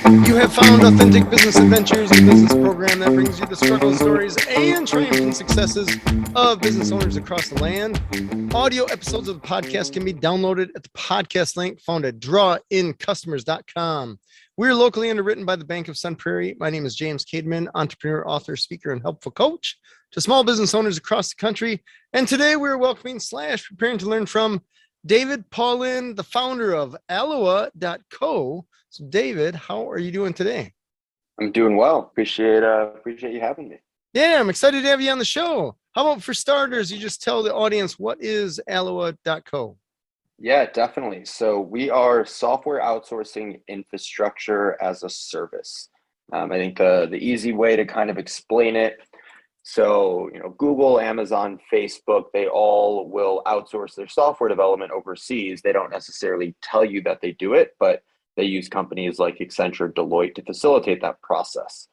You have found Authentic Business Adventures, a business program that brings you the struggle stories and triumphant successes of business owners across the land. Audio episodes of the podcast can be downloaded at the podcast link found at drawincustomers.com. We're locally underwritten by the Bank of Sun Prairie. My name is James Cademan, entrepreneur, author, speaker, and helpful coach to small business owners across the country. And today we're welcoming / preparing to learn from David Pawlan, the founder of Aloa.co. So David, how are you doing today? I'm doing well. Appreciate you having me. Yeah, I'm excited to have you on the show. How about for starters, you just tell the audience what is Aloa.co? Yeah, definitely. So we are software outsourcing infrastructure as a service. I think the easy way to kind of explain it. So, Google, Amazon, Facebook, they all will outsource their software development overseas. They don't necessarily tell you that they do it, but they use companies like Accenture, Deloitte to facilitate that process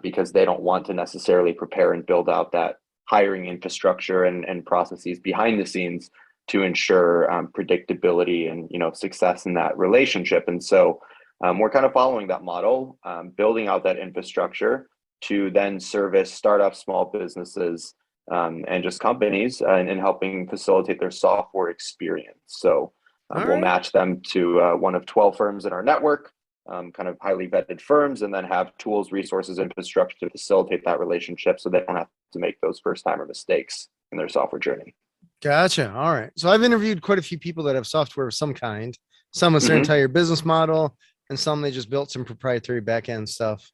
because they don't want to necessarily prepare and build out that hiring infrastructure and processes behind the scenes to ensure predictability and success in that relationship. And so we're kind of following that model, building out that infrastructure to then service startups, small businesses, and just companies and helping facilitate their software experience. So we'll match them to one of 12 firms in our network, kind of highly vetted firms, and then have tools, resources, infrastructure to facilitate that relationship so they don't have to make those first-timer mistakes in their software journey. Gotcha. All right. So I've interviewed quite a few people that have software of some kind, some with their entire business model, and some they just built some proprietary back-end stuff.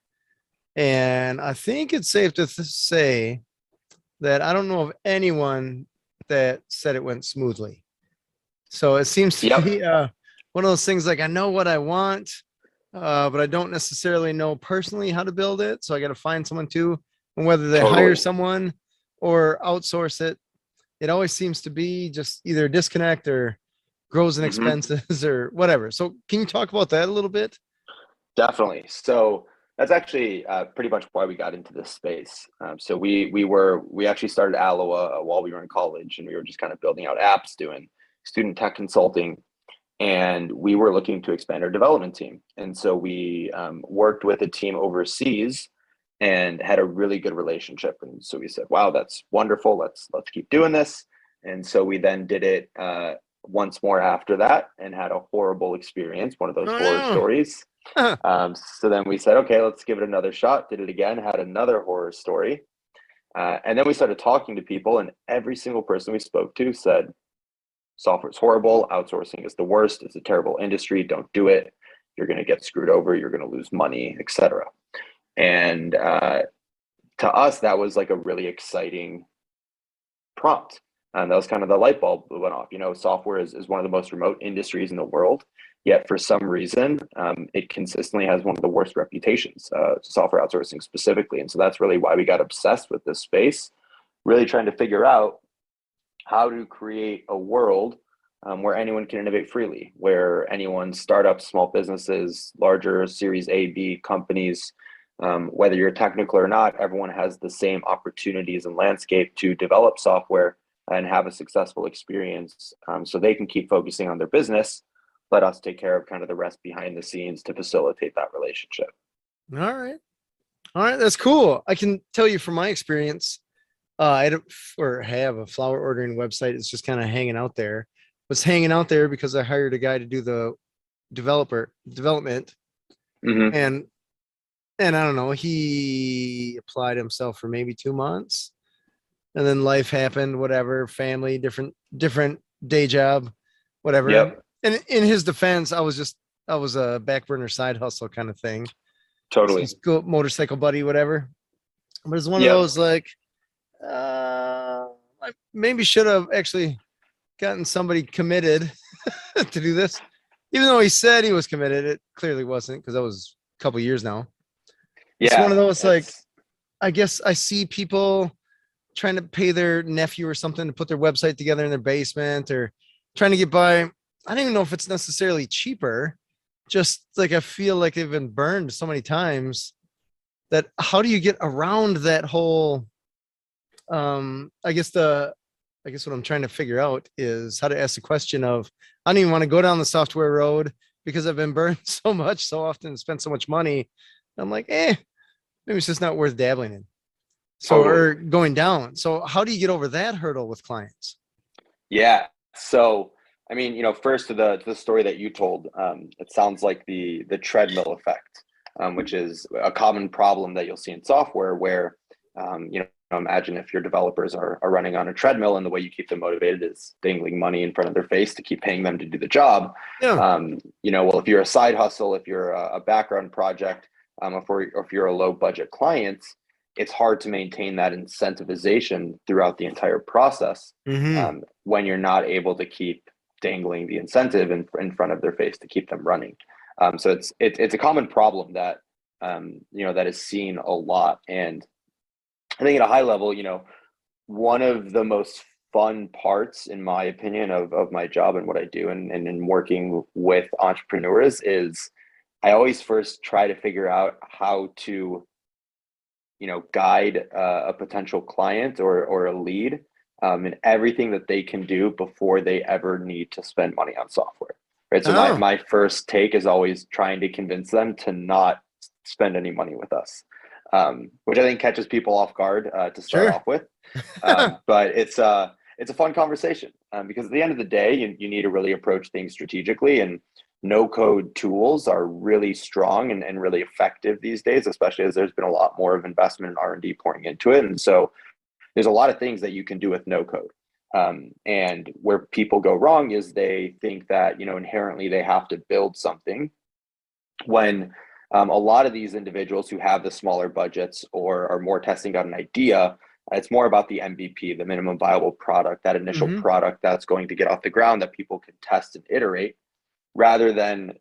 And I think it's safe to say that I don't know of anyone that said it went smoothly. So it seems to be one of those things like I know what I want, but I don't necessarily know personally how to build it. So I got to find someone to, and whether they hire someone or outsource it, it always seems to be just either disconnect or grows in expenses or whatever. So can you talk about that a little bit? Definitely. So that's actually pretty much why we got into this space. So we actually started Aloa while we were in college, and we were just kind of building out apps, doing student tech consulting, and we were looking to expand our development team. And so we worked with a team overseas and had a really good relationship. And so we said, wow, that's wonderful. Let's keep doing this. And so we then did it once more after that and had a horrible experience, one of those horror stories. So then we said, okay, let's give it another shot. Did it again, had another horror story. And then we started talking to people, and every single person we spoke to said, software is horrible. Outsourcing is the worst. It's a terrible industry. Don't do it. You're going to get screwed over. You're going to lose money, etc. And to us, that was like a really exciting prompt. And that was kind of the light bulb that went off. Software is one of the most remote industries in the world. Yet for some reason, it consistently has one of the worst reputations, software outsourcing specifically. And so that's really why we got obsessed with this space, really trying to figure out how to create a world where anyone can innovate freely, where anyone, startups, small businesses, larger Series A, B companies, whether you're technical or not, everyone has the same opportunities and landscape to develop software and have a successful experience so they can keep focusing on their business. Let us take care of kind of the rest behind the scenes to facilitate that relationship. All right. That's cool. I can tell you from my experience, I have a flower ordering website. It's just kind of hanging out there. Was hanging out there because I hired a guy to do the development. And I don't know, he applied himself for maybe 2 months. And then life happened, whatever, family, different day job, whatever. Yep. And in his defense, I was a back burner side hustle kind of thing. Totally. So motorcycle buddy, whatever. But it's one of those like, I maybe should have actually gotten somebody committed to do this. Even though he said he was committed, it clearly wasn't, because that was a couple years now. It's one of those like, I guess I see people trying to pay their nephew or something to put their website together in their basement or trying to get by. I don't even know if it's necessarily cheaper. Just like I feel like they've been burned so many times that how do you get around that whole I guess what I'm trying to figure out is how to ask the question of, I don't even want to go down the software road. because I've been burned so much, so often, and spent so much money. I'm like, maybe it's just not worth dabbling in. So, Totally. or going down. So how do you get over that hurdle with clients? Yeah. So, I mean, first to the story that you told, it sounds like the treadmill effect, which is a common problem that you'll see in software where, imagine if your developers are running on a treadmill and the way you keep them motivated is dangling money in front of their face to keep paying them to do the job. Yeah. Well, if you're a side hustle, if you're a background project, if you're a low budget client, it's hard to maintain that incentivization throughout the entire process Mm-hmm. when you're not able to keep dangling the incentive in front of their face to keep them running. So it's a common problem that that is seen a lot. And I think at a high level, one of the most fun parts, in my opinion, of my job and what I do and in working with entrepreneurs is I always first try to figure out how to guide a potential client or a lead in everything that they can do before they ever need to spend money on software. Right. So Oh, my first take is always trying to convince them to not spend any money with us, which I think catches people off guard to start sure. off with. But it's a fun conversation because at the end of the day, you need to really approach things strategically, and no code tools are really strong and really effective these days, especially as there's been a lot more of investment in R&D pouring into it. And so there's a lot of things that you can do with no code. And where people go wrong is they think that, inherently they have to build something when a lot of these individuals who have the smaller budgets or are more testing out an idea, it's more about the MVP, the minimum viable product, that initial Mm-hmm. product that's going to get off the ground that people can test and iterate, rather than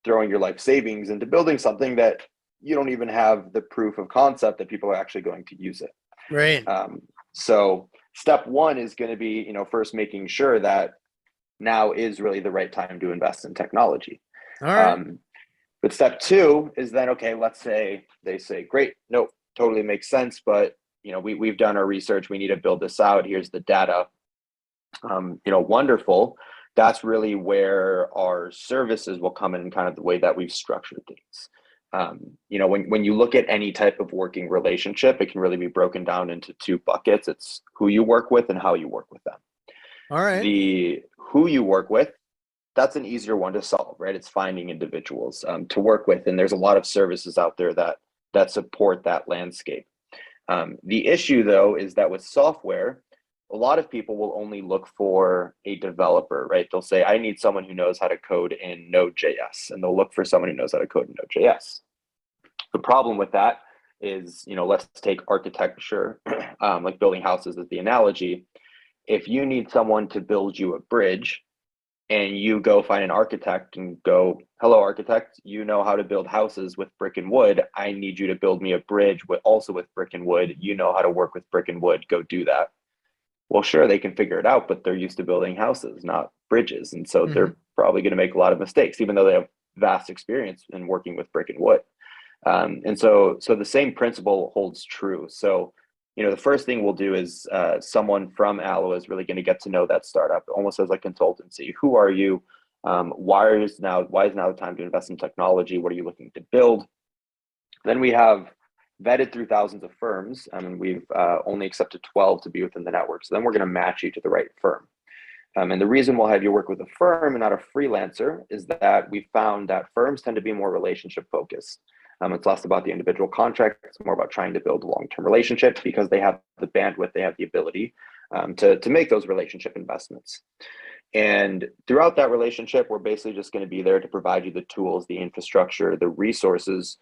throwing your life savings into building something that you don't even have the proof of concept that people are actually going to use it. Right. So step one is going to be first making sure that now is really the right time to invest in technology. All right. But step two is then, okay, let's say they say, great, no, totally makes sense, but we've done our research, we need to build this out, here's the data. Wonderful. That's really where our services will come in, kind of the way that we've structured things. When you look at any type of working relationship, it can really be broken down into two buckets. It's who you work with and how you work with them. All right. The who you work with, that's an easier one to solve, right? It's finding individuals to work with, and there's a lot of services out there that support that landscape. The issue, though, is that with software, a lot of people will only look for a developer, right? They'll say, I need someone who knows how to code in Node.js, and they'll look for someone who knows how to code in Node.js. The problem with that is, let's take architecture, like building houses as the analogy. If you need someone to build you a bridge and you go find an architect and go, hello, architect, you know how to build houses with brick and wood. I need you to build me a bridge also with brick and wood. You know how to work with brick and wood. Go do that. Well, sure, they can figure it out, but they're used to building houses, not bridges. And so Mm-hmm. they're probably going to make a lot of mistakes, even though they have vast experience in working with brick and wood. And so the same principle holds true. So, the first thing we'll do is someone from Aloa is really going to get to know that startup almost as a consultancy. Who are you? Why is now the time to invest in technology? What are you looking to build? Then we have vetted through thousands of firms, and we've only accepted 12 to be within the network. So then we're going to match you to the right firm. And the reason we'll have you work with a firm and not a freelancer is that we found that firms tend to be more relationship focused. It's less about the individual contract. It's more about trying to build a long-term relationship because they have the bandwidth, they have the ability to make those relationship investments. And throughout that relationship, we're basically just going to be there to provide you the tools, the infrastructure, the resources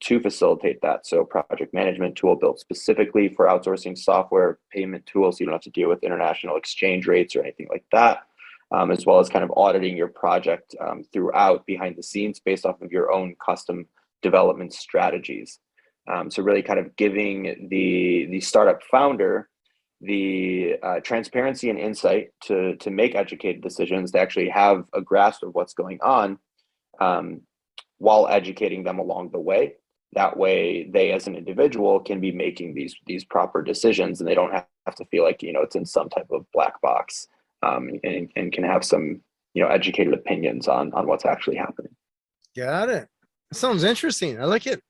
to facilitate that. So project management tool built specifically for outsourcing software, payment tools, so you don't have to deal with international exchange rates or anything like that, as well as kind of auditing your project throughout behind the scenes based off of your own custom development strategies. So really kind of giving the startup founder the transparency and insight to make educated decisions, to actually have a grasp of what's going on, while educating them along the way. That way they as an individual can be making these proper decisions, and they don't have to feel like it's in some type of black box, and can have some educated opinions on what's actually happening. Got it. Sounds interesting. I like it.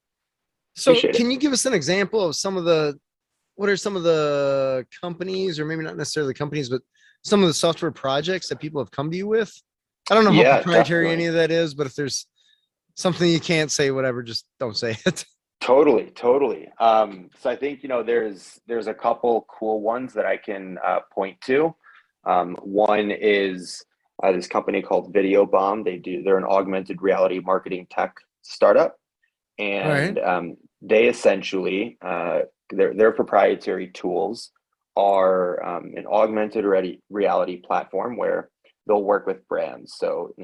So Appreciate can it. you give us an example of what are some of the companies, or maybe not necessarily companies, but some of the software projects that people have come to you with? I don't know how Yeah, proprietary any definitely. of that is, but if there's something you can't say, whatever, just don't say it. Totally. So I think there's a couple cool ones that I can point to. One is this company called Video Bomb. They're an augmented reality marketing tech startup, All right. and they essentially their proprietary tools are an augmented reality platform where they'll work with brands. So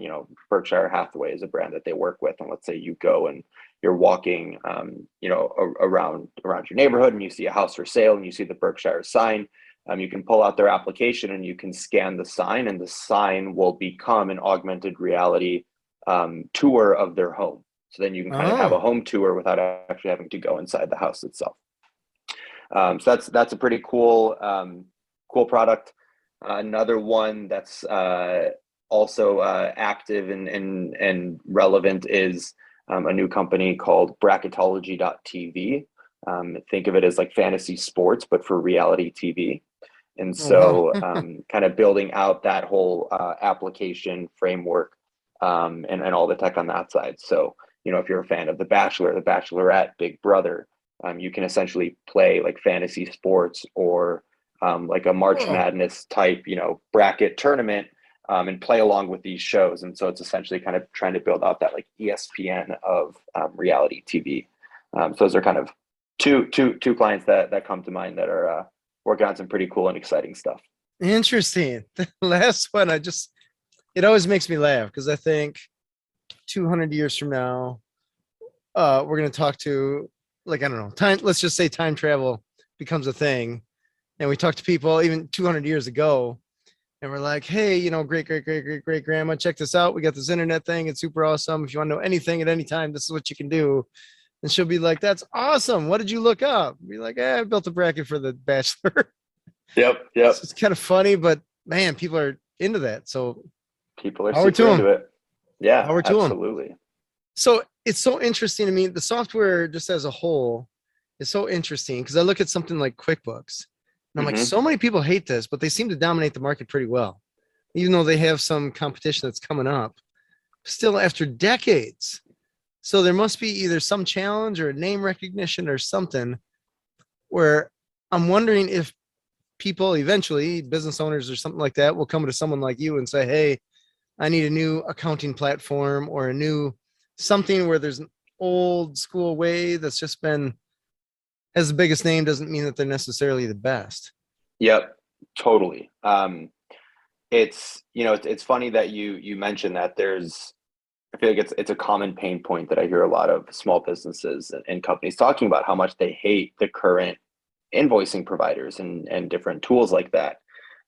Berkshire Hathaway is a brand that they work with, and let's say you go and you're walking around your neighborhood and you see a house for sale and you see the Berkshire sign. You can pull out their application and you can scan the sign, and the sign will become an augmented reality tour of their home. So then you can kind of have a Oh, home tour without actually having to go inside the house itself. So that's a pretty cool product. Another one that's also active and relevant is a new company called bracketology.tv. Think of it as like fantasy sports, but for reality TV. And oh wow. so kind of building out that whole application framework and all the tech on that side. So, if you're a fan of The Bachelor, The Bachelorette, Big Brother, you can essentially play like fantasy sports or like a March Oh, Madness type, bracket tournament and play along with these shows. And so it's essentially kind of trying to build out that like ESPN of reality TV. So those are kind of two clients that come to mind that are working on some pretty cool and exciting stuff. interesting. The last one, it always makes me laugh because I think 200 years from now, we're going to talk to, like, I don't know, time. Let's just say time travel becomes a thing. And we talk to people even 200 years ago, and we're like, hey, great grandma, check this out. We got this internet thing. It's super awesome. If you want to know anything at any time, this is what you can do. And she'll be like, that's awesome. What did you look up? Be like, I built a bracket for The Bachelor. Yep. It's kind of funny, but man, people are into that. So People are power to super into them. it. Yeah, Power to them. absolutely. So it's so interesting to me. The software just as a whole is so interesting because I look at something like QuickBooks and I'm like, Hmm. so many people hate this, but they seem to dominate the market pretty well, even though they have some competition that's coming up still after decades. So there must be either some challenge or name recognition or something where I'm wondering if people eventually, business owners or something like that, will come to someone like you and say, hey, I need a new accounting platform or a new something where there's an old school way that's just been has the biggest name doesn't mean that they're necessarily the best. Yep, totally. It's funny that you mentioned that. I feel like it's a common pain point that I hear a lot of small businesses and companies talking about how much they hate the current invoicing providers and different tools like that.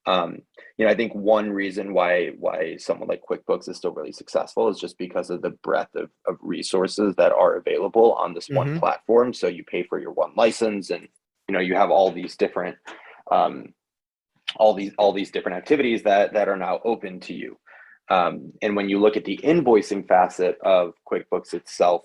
I think one reason why someone like QuickBooks is still really successful is just because of the breadth of resources that are available on this one Mm-hmm. platform. So you pay for your one license, and you have all these different um, all these different activities that are now open to you. And when you look at the invoicing facet of QuickBooks itself,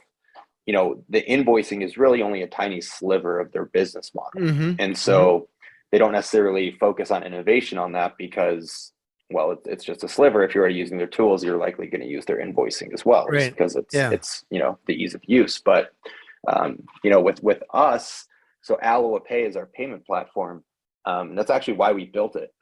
the invoicing is really only a tiny sliver of their business model. Mm-hmm. And Mm-hmm. so they don't necessarily focus on innovation on that because, well, it's just a sliver. If you're already using their tools, you're likely going to use their invoicing as well, just Right. because it's Yeah. it's the ease of use. But with us, so Aloa Pay is our payment platform. That's actually why we built it.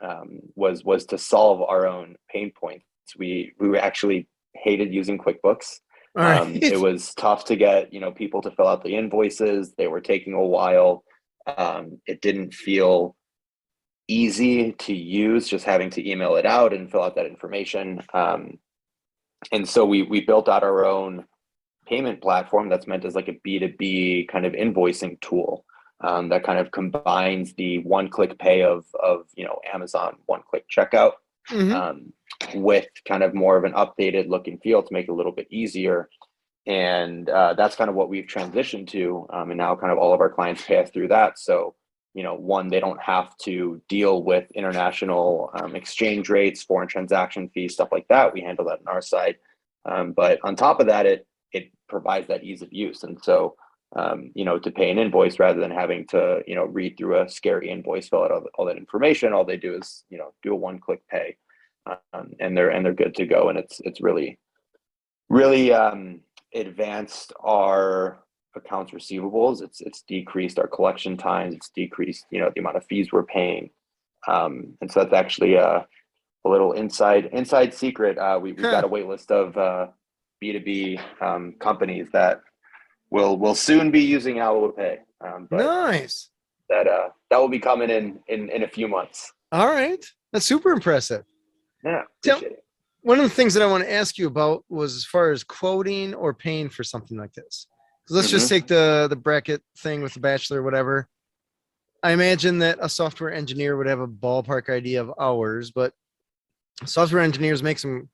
Was to solve our own pain points. We actually hated using QuickBooks. All It right. was tough to get people to fill out the invoices. They were taking a while. It didn't feel easy to use, just having to email it out and fill out that information. And so we built out our own payment platform that's meant as like a B2B kind of invoicing tool that kind of combines the one-click pay of Amazon one-click checkout Mm-hmm. um, with kind of more of an updated look and feel to make it a little bit easier. And that's kind of what we've transitioned to. And now kind of all of our clients pay us through that. So one, they don't have to deal with international exchange rates, foreign transaction fees, stuff like that. We handle that on our side. But on top of that, it provides that ease of use. And so, to pay an invoice rather than having to, read through a scary invoice, fill out all that information, all they do is, do a one-click pay, and they're good to go. And it's really advanced our accounts receivables. It's decreased our collection times. It's decreased, the amount of fees we're paying. And so that's actually a little inside secret. We've got a wait list of B2B companies that will soon be using Aloa Pay. Nice. That will be coming in a few months. All right. That's super impressive. Yeah. Appreciate it. One of the things that I want to ask you about was as far as quoting or paying for something like this. Let's just take the bracket thing with the bachelor, whatever. I imagine that a software engineer would have a ballpark idea of hours, but software engineers make some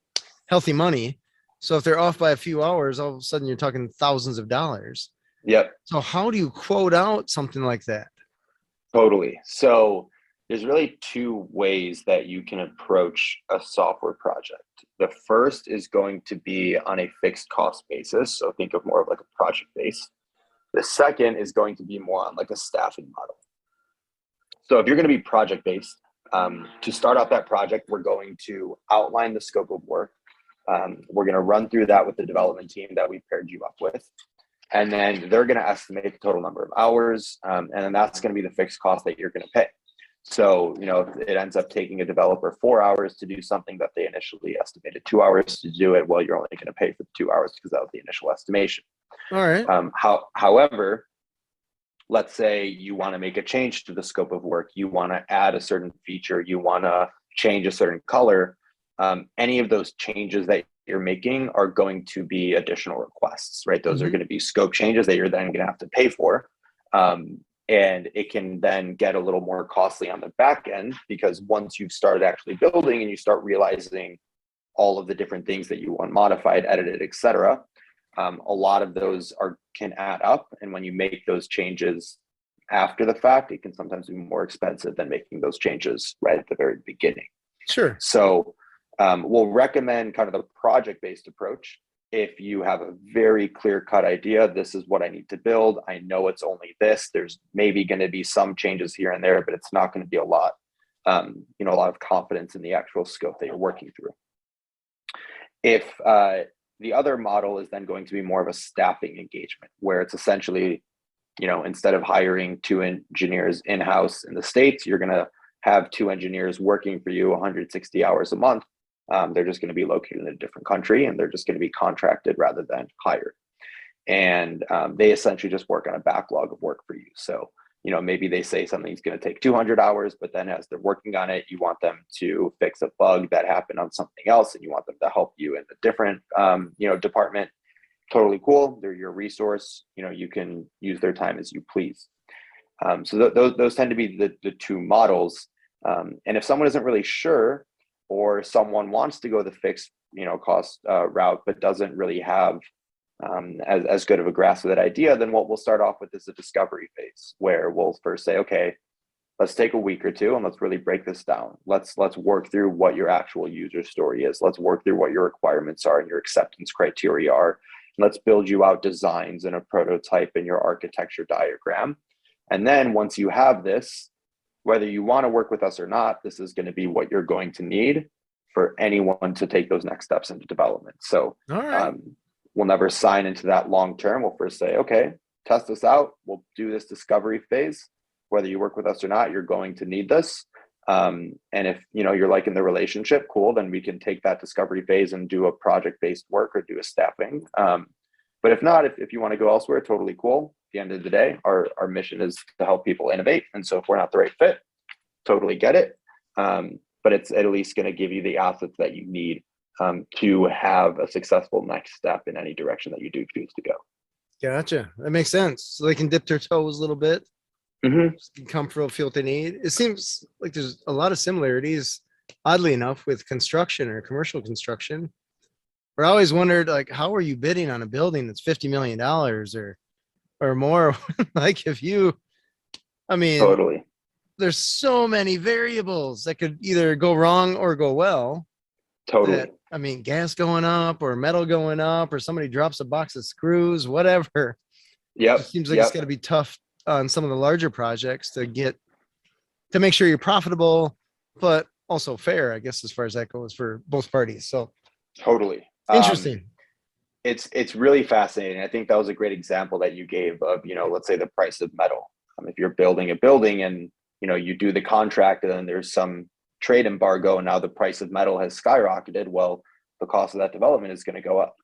healthy money. So if they're off by a few hours, all of a sudden you're talking thousands of dollars. Yep. So how do you quote out something like that? Totally. So there's really two ways that you can approach a software project. The first is going to be on a fixed cost basis. So think of more of like a project base. The second is going to be more on like a staffing model. So if you're going to be project based, to start off that project, we're going to outline the scope of work. We're going to run through that with the development team that we paired you up with. And then they're going to estimate the total number of hours. And then that's going to be the fixed cost that you're going to pay. So, if it ends up taking a developer 4 hours to do something that they initially estimated 2 hours to do it, well, you're only going to pay for the 2 hours because that was the initial estimation. All right. However, let's say you want to make a change to the scope of work. You want to add a certain feature. You want to change a certain color. Any of those changes that you're making are going to be additional requests, right? Those are going to be scope changes that you're then going to have to pay for. And it can then get a little more costly on the back end because once you've started actually building and you start realizing all of the different things that you want modified, edited, etc., a lot of those can add up. And when you make those changes after the fact, it can sometimes be more expensive than making those changes right at the very beginning. Sure. So we'll recommend kind of the project-based approach. If you have a very clear-cut idea, this is what I need to build. I know it's only this. There's maybe going to be some changes here and there, but it's not going to be a lot. A lot of confidence in the actual scope that you're working through. If the other model is then going to be more of a staffing engagement, where it's essentially, instead of hiring 2 engineers in-house in the States, you're going to have 2 engineers working for you 160 hours a month. They're just going to be located in a different country and they're just going to be contracted rather than hired. And they essentially just work on a backlog of work for you. So, maybe they say something's going to take 200 hours, but then as they're working on it, you want them to fix a bug that happened on something else and you want them to help you in a different, department. Totally cool. They're your resource. You can use their time as you please. So those tend to be the two models. And if someone isn't really sure, or someone wants to go the fixed, cost route, but doesn't really have as good of a grasp of that idea, then what we'll start off with is a discovery phase where we'll first say, okay, let's take a week or two and let's really break this down. Let's work through what your actual user story is. Let's work through what your requirements are and your acceptance criteria are. Let's build you out designs and a prototype in your architecture diagram. And then once you have this, whether you want to work with us or not, this is going to be what you're going to need for anyone to take those next steps into development. So we'll never sign into that long term. We'll first say, okay, test this out. We'll do this discovery phase. Whether you work with us or not, you're going to need this. And if you're liking the relationship, cool, then we can take that discovery phase and do a project-based work or do a staffing. But if not, if you want to go elsewhere, totally cool. At the end of the day, our mission is to help people innovate. And so if we're not the right fit, totally get it. But it's at least going to give you the assets that you need to have a successful next step in any direction that you do choose to go. Gotcha. That makes sense. So they can dip their toes a little bit, just get comfortable, feel what they need. It seems like there's a lot of similarities, oddly enough, with construction or commercial construction. Where I always wondered, like, how are you bidding on a building that's $50 million or more? Like, if you, I mean, Totally. there's so many variables that could either go wrong or go well. Totally. I mean, gas going up or metal going up or somebody drops a box of screws, whatever. It Yep. just seems like it's got to be tough on some of the larger projects to make sure you're profitable, but also fair, I guess, as far as that goes for both parties. So Totally. interesting. It's really fascinating. I think that was a great example that you gave of, let's say the price of metal. If you're building a building and, you do the contract and then there's some trade embargo and now the price of metal has skyrocketed, well, the cost of that development is going to go up.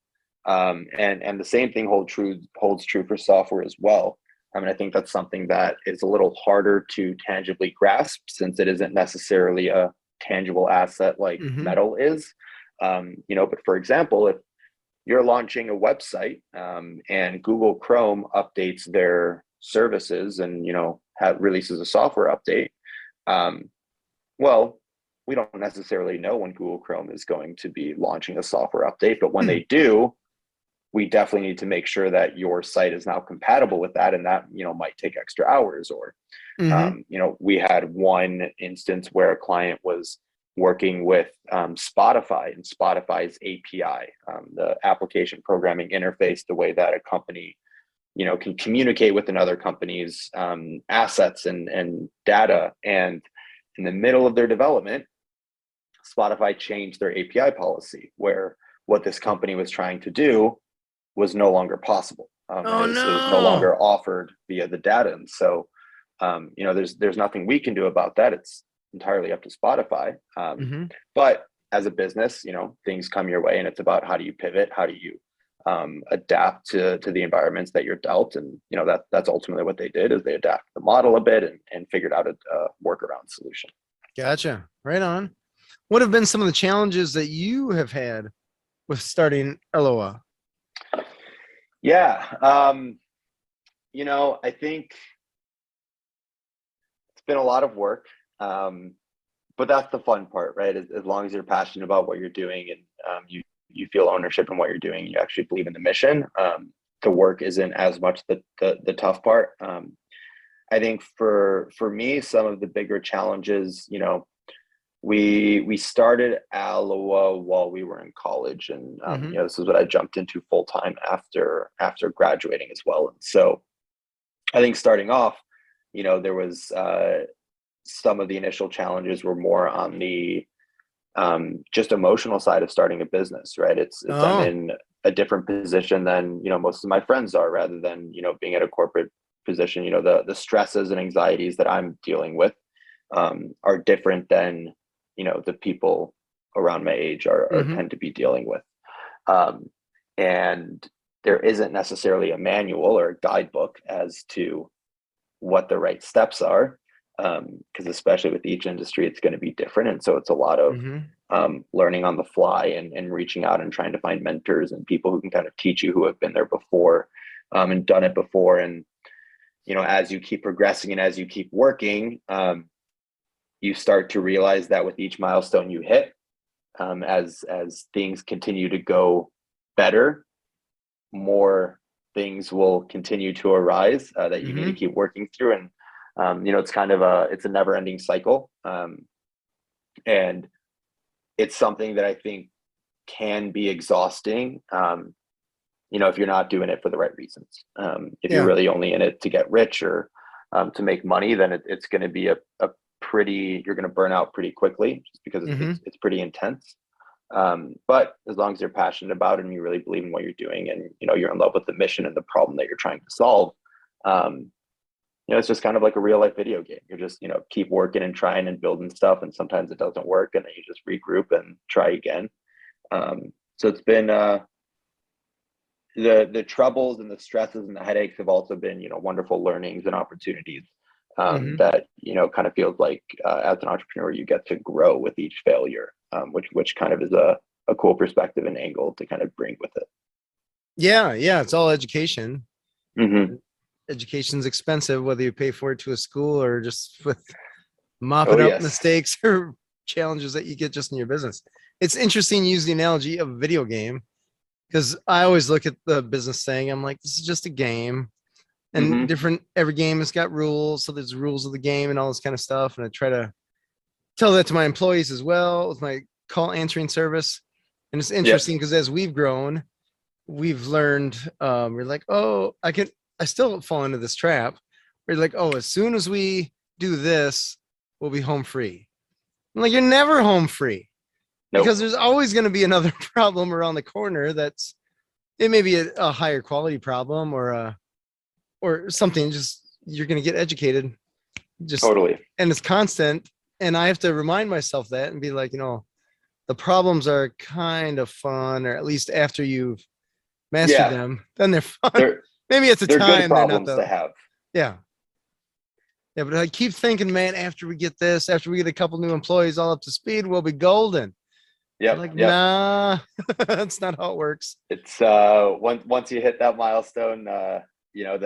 And the same thing holds true for software as well. I mean, I think that's something that is a little harder to tangibly grasp since it isn't necessarily a tangible asset like metal is. But for example, if you're launching a website and Google Chrome updates their services and releases a software update, well, we don't necessarily know when Google Chrome is going to be launching a software update, but when they do, we definitely need to make sure that your site is now compatible with that, and that might take extra hours. Or we had one instance where a client was working with Spotify and Spotify's API, the application programming interface, the way that a company can communicate with another company's assets and data. And in the middle of their development, Spotify changed their API policy where what this company was trying to do was no longer possible. It was no longer offered via the data. And so, there's nothing we can do about that. It's entirely up to Spotify. But as a business, things come your way and it's about how do you pivot? How do you adapt to the environments that you're dealt? And, that's ultimately what they did is they adapted the model a bit and figured out a workaround solution. Gotcha. Right on. What have been some of the challenges that you have had with starting Aloa? Yeah. I think it's been a lot of work, but that's the fun part, right? As long as you're passionate about what you're doing and you feel ownership in what you're doing, you actually believe in the mission, the work isn't as much the tough part. I think for me, some of the bigger challenges, we started Aloa while we were in college, and this is what I jumped into full time after graduating as well. And so I think starting off, there was some of the initial challenges were more on the just emotional side of starting a business, right? I'm in a different position than most of my friends are, rather than being at a corporate position. The stresses and anxieties that I'm dealing with are different than the people around my age are tend to be dealing with. And there isn't necessarily a manual or a guidebook as to what the right steps are, because especially with each industry, it's going to be different. And so it's a lot of learning on the fly and reaching out and trying to find mentors and people who can kind of teach you, who have been there before and done it before. And, as you keep progressing and as you keep working, you start to realize that with each milestone you hit, as things continue to go better, more things will continue to arise that you need to keep working through. And it's kind of it's a never ending cycle. And it's something that I think can be exhausting, if you're not doing it for the right reasons. If you're really only in it to get rich or to make money, then it's going to be you're going to burn out pretty quickly, just because it's pretty intense. But as long as you're passionate about it and you really believe in what you're doing, and you're in love with the mission and the problem that you're trying to solve, it's just kind of like a real life video game. You're just keep working and trying and building stuff, and sometimes it doesn't work, and then you just regroup and try again. So it's been the troubles and the stresses and the headaches have also been wonderful learnings and opportunities that kind of feels like as an entrepreneur you get to grow with each failure, which kind of is a cool perspective and angle to kind of bring with it. Yeah, it's all education. Education's expensive, whether you pay for it to a school or just with mopping up mistakes or challenges that you get just in your business. It's interesting to use the analogy of a video game, because I always look at the business saying, I'm like, this is just a game. and every game has got rules. So there's rules of the game and all this kind of stuff. And I try to tell that to my employees as well with my call answering service. And it's interesting because as we've grown, we've learned, we're like, oh, I still fall into this trap. We're like, oh, as soon as we do this, we'll be home free. I'm like, you're never home free. Nope. Because there's always going to be another problem around the corner. It may be a higher quality problem or something. Just you're going to get educated. Just Totally. And it's constant. And I have to remind myself that and be like, the problems are kind of fun, or at least after you've mastered them, then they're fun. Maybe at the they're time good problems to have. Yeah. Yeah, but I keep thinking, man, after we get a couple new employees all up to speed, we'll be golden. Nah, that's not how it works. It's once you hit that milestone, then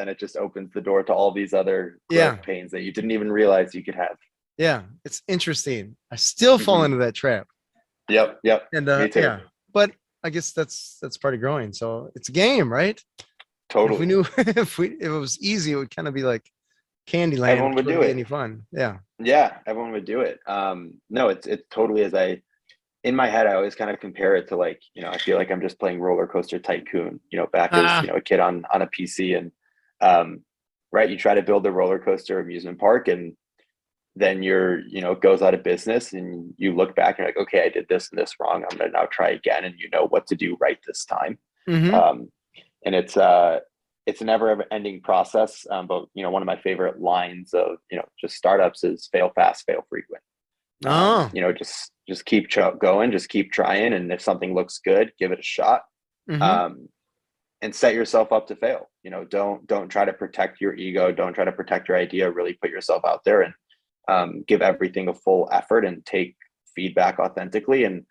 it just opens the door to all these other growth pains that you didn't even realize you could have. Yeah, it's interesting. I still fall into that trap. Yep. And me too. Yeah, but I guess that's part of growing. So it's a game, right? Totally. If we knew if it was easy, it would kind of be like Candyland. Everyone would do it. Any fun? Yeah, everyone would do it. No, it's totally as in my head, I always kind of compare it to I feel like I'm just playing Roller Coaster Tycoon, back as, a kid on a PC, and, right. You try to build the roller coaster amusement park, and then it goes out of business, and you look back and you're like, okay, I did this and this wrong. I'm going to now try again. And what to do right this time. And it's a never ending process. But one of my favorite lines of, just startups is fail fast, fail frequent. Just keep going, just keep trying. And if something looks good, give it a shot. And set yourself up to fail. Don't try to protect your ego. Don't try to protect your idea. Really put yourself out there and give everything a full effort and take feedback authentically. And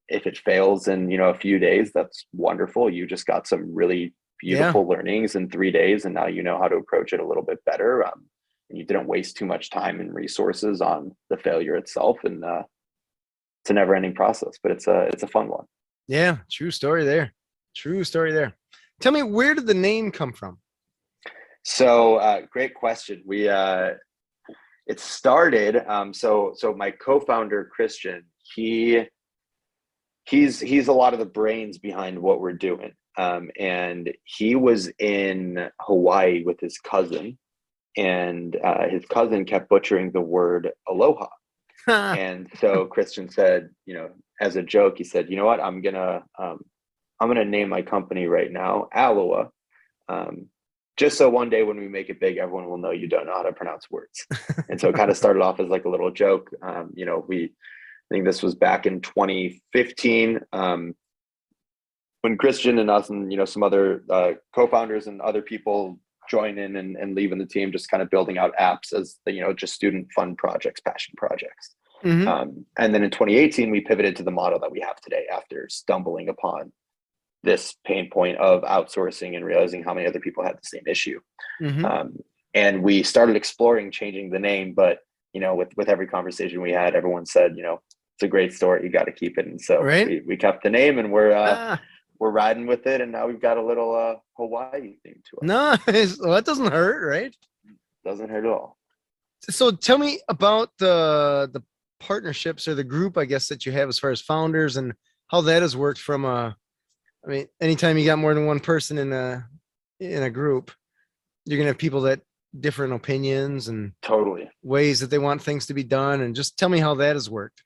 if it fails in, a few days, that's wonderful. You just got some really beautiful learnings in 3 days. And now you know how to approach it a little bit better. And you didn't waste too much time and resources on the failure itself. And it's a never ending process, but it's a fun one. Yeah. True story there. Tell me, where did the name come from? So great question. It started, so my co-founder, Christian, he's a lot of the brains behind what we're doing. And he was in Hawaii with his cousin, and his cousin kept butchering the word aloha. And so Christian said, as a joke, he said, you know what, I'm gonna name my company right now Aloa. Just so one day when we make it big, everyone will know you don't know how to pronounce words. And so it kind of started off as like a little joke. I think this was back in 2015, when Christian and us and, some other co-founders and other people join in and leaving the team, just kind of building out apps as just student fun projects, passion projects. And then in 2018, we pivoted to the model that we have today after stumbling upon this pain point of outsourcing and realizing how many other people had the same issue. And we started exploring changing the name, but with every conversation we had, everyone said, it's a great story, you got to keep it. And so we kept the name, and we're riding with it. And now we've got a little Hawaii theme to it. Nice. Well, that doesn't hurt, right? Doesn't hurt at all. So tell me about the partnerships or the group, I guess, that you have as far as founders, and how that has worked from anytime you got more than one person in a group, you're gonna have people that different opinions and totally ways that they want things to be done. And just tell me how that has worked.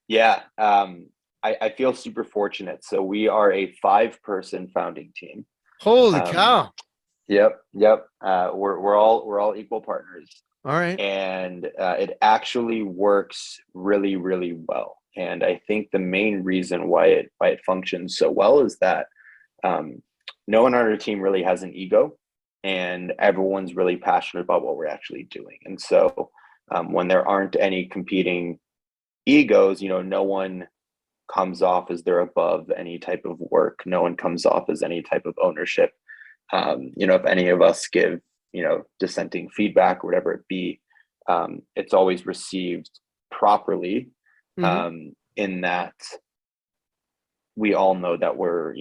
Yeah. I feel super fortunate. So we are a 5-person founding team. Holy cow. Yep. We're all equal partners. All right. And it actually works really, really well. And I think the main reason why it functions so well is that no one on our team really has an ego, and everyone's really passionate about what we're actually doing. And so when there aren't any competing egos, no one comes off as they're above any type of work. No one comes off as any type of ownership. If any of us give, dissenting feedback or whatever it be, it's always received properly. In that we all know that we're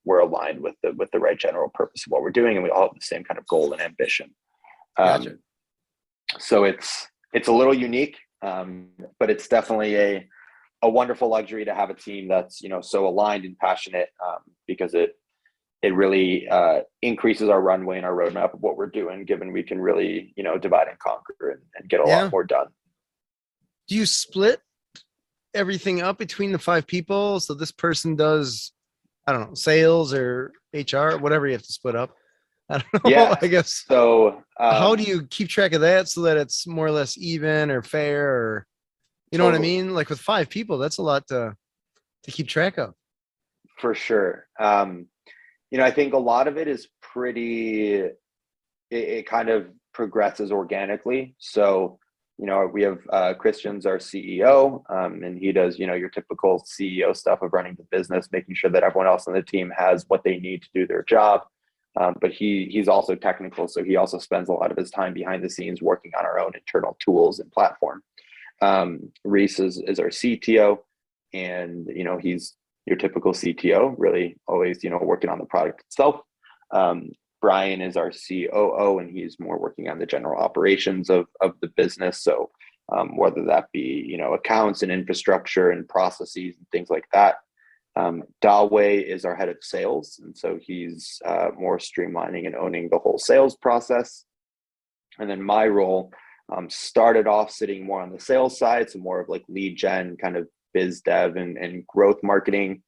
aligned with the right general purpose of what we're doing, and we all have the same kind of goal and ambition. Gotcha. So it's a little unique, but it's definitely a wonderful luxury to have a team that's so aligned and passionate, because it really increases our runway and our roadmap of what we're doing, given we can really divide and conquer and get a Yeah. lot more done. Do you split everything up between the 5 people? So this person does, I don't know, sales or HR, whatever you have to split up. I don't know. Yeah. I guess. So How do you keep track of that so that it's more or less even or fair, or you know what I Totally. mean? Like with 5 people, that's a lot to keep track of. For sure. I think a lot of it is it kind of progresses organically. So, we have Christian's our CEO, and he does, your typical CEO stuff of running the business, making sure that everyone else on the team has what they need to do their job. But he's also technical, so he also spends a lot of his time behind the scenes working on our own internal tools and platform. Reese is our CTO, and he's your typical CTO, really always working on the product itself. Brian is our COO, and he's more working on the general operations of the business. So whether that be accounts and infrastructure and processes and things like that. Dawe is our head of sales, and so he's more streamlining and owning the whole sales process. And then my role started off sitting more on the sales side, so more of like lead gen, kind of biz dev and growth marketing.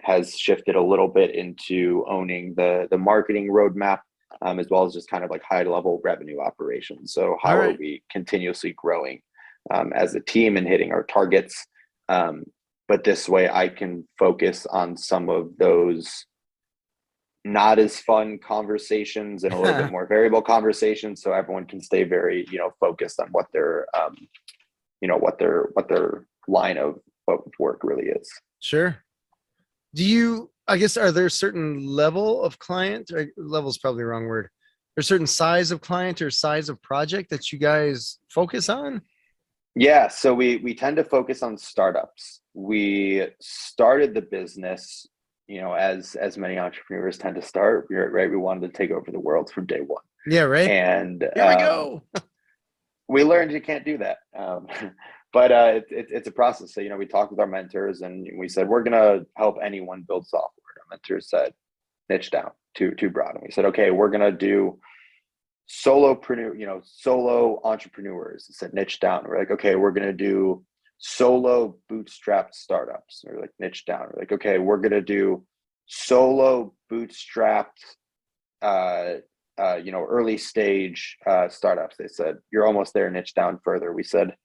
Has shifted a little bit into owning the marketing roadmap, as well as just kind of like high level revenue operations. So how are we continuously growing as a team and hitting our targets? But this way I can focus on some of those not as fun conversations and a little bit more variable conversations, so everyone can stay very focused on what their what their line of work really is. Sure. I guess, are there certain level of client, or level is probably the wrong word, or certain size of client or size of project that you guys focus on? Yeah, so we tend to focus on startups. We started the business, as many entrepreneurs tend to start, right? We wanted to take over the world from day one. Yeah, right. And here we go. We learned you can't do that. But it's a process. So, we talked with our mentors, and we said, we're going to help anyone build software. Our mentors said, niche down, too broad. And we said, okay, we're going to do solo entrepreneurs. It said niche down. We're like, okay, we're going to do solo bootstrapped startups. We're like, niche down. We're like, okay, we're going to do solo bootstrapped, early stage startups. They said, you're almost there, niche down further. We said,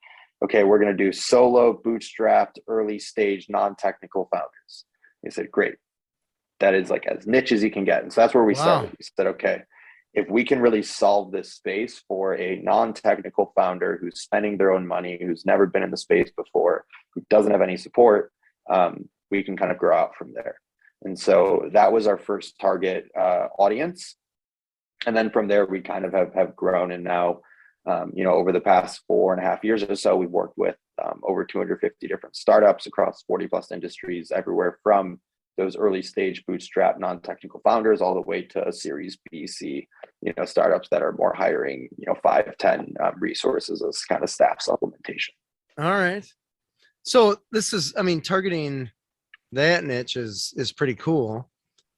okay, we're going to do solo bootstrapped early stage non-technical founders. They said, great. That is like as niche as you can get. And so that's where we started. We said, okay, if we can really solve this space for a non-technical founder who's spending their own money, who's never been in the space before, who doesn't have any support, we can kind of grow out from there. And so that was our first target audience. And then from there, we kind of have grown. And now, over the past 4.5 years or so, we've worked with over 250 different startups across 40 plus industries, everywhere from those early stage bootstrap non-technical founders all the way to a series B, C, startups that are more hiring, 5, 10 resources as kind of staff supplementation. All right. So this is, targeting that niche is pretty cool.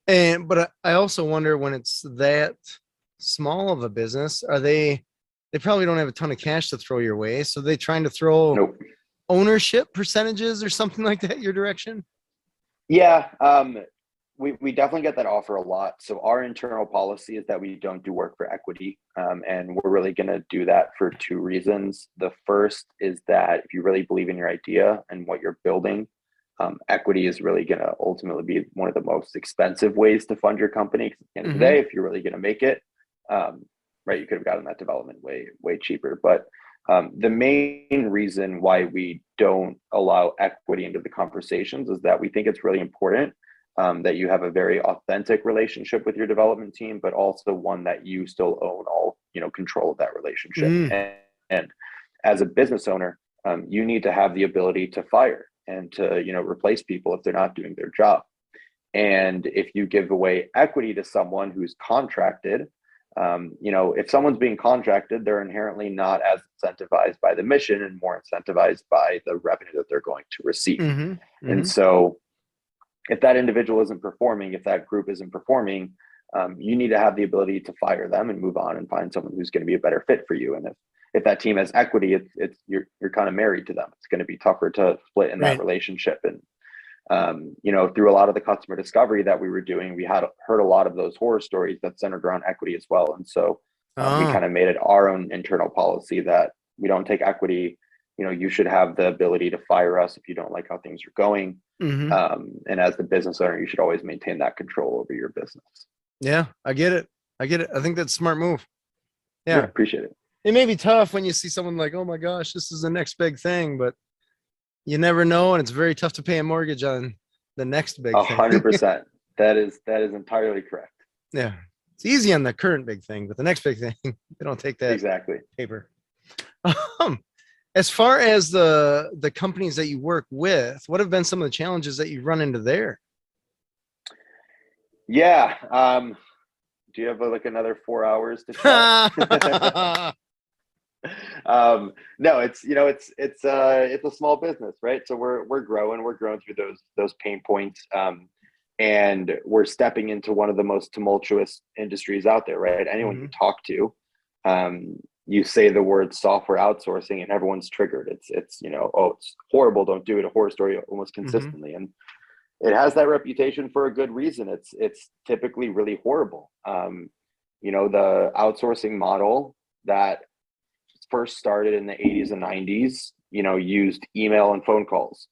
But I also wonder, when it's that small of a business, they probably don't have a ton of cash to throw your way. So they trying to throw ownership percentages or something like that your direction? Yeah, we definitely get that offer a lot. So our internal policy is that we don't do work for equity. And we're really going to do that for 2 reasons. The first is that if you really believe in your idea and what you're building, equity is really going to ultimately be one of the most expensive ways to fund your company. 'Cause at the end of the day, if you're really going to make it, right, you could have gotten that development way cheaper. But the main reason why we don't allow equity into the conversations is that we think it's really important that you have a very authentic relationship with your development team, but also one that you still own all control of that relationship. And as a business owner, you need to have the ability to fire and to, replace people if they're not doing their job. And if you give away equity to someone who's contracted, if someone's being contracted, they're inherently not as incentivized by the mission and more incentivized by the revenue that they're going to receive. And so if that individual isn't performing, if that group isn't performing, you need to have the ability to fire them and move on and find someone who's going to be a better fit for you. And if that team has equity, you're kind of married to them. It's going to be tougher to split in that relationship. And through a lot of the customer discovery that we were doing, we had heard a lot of those horror stories that centered around equity as well. And so we kind of made it our own internal policy that we don't take equity. You should have the ability to fire us if you don't like how things are going. And as the business owner, you should always maintain that control over your business. Yeah, I get it. I think that's a smart move. Yeah, appreciate it. It may be tough when you see someone like, oh my gosh, this is the next big thing, but you never know. And it's very tough to pay a mortgage on the next big thing. 100%. That is entirely correct. Yeah. It's easy on the current big thing, but the next big thing, they don't take that paper. As far as the companies that you work with, what have been some of the challenges that you run into there? Yeah. Do you have another 4 hours to chat? No, it's a small business, right? So we're growing through those pain points. And we're stepping into one of the most tumultuous industries out there, right? Anyone you talk to, you say the word software outsourcing and everyone's triggered. It's it's horrible. Don't do it. A horror story almost consistently. And it has that reputation for a good reason. It's typically really horrible. The outsourcing model that first started in the 80s and 90s, used email and phone calls.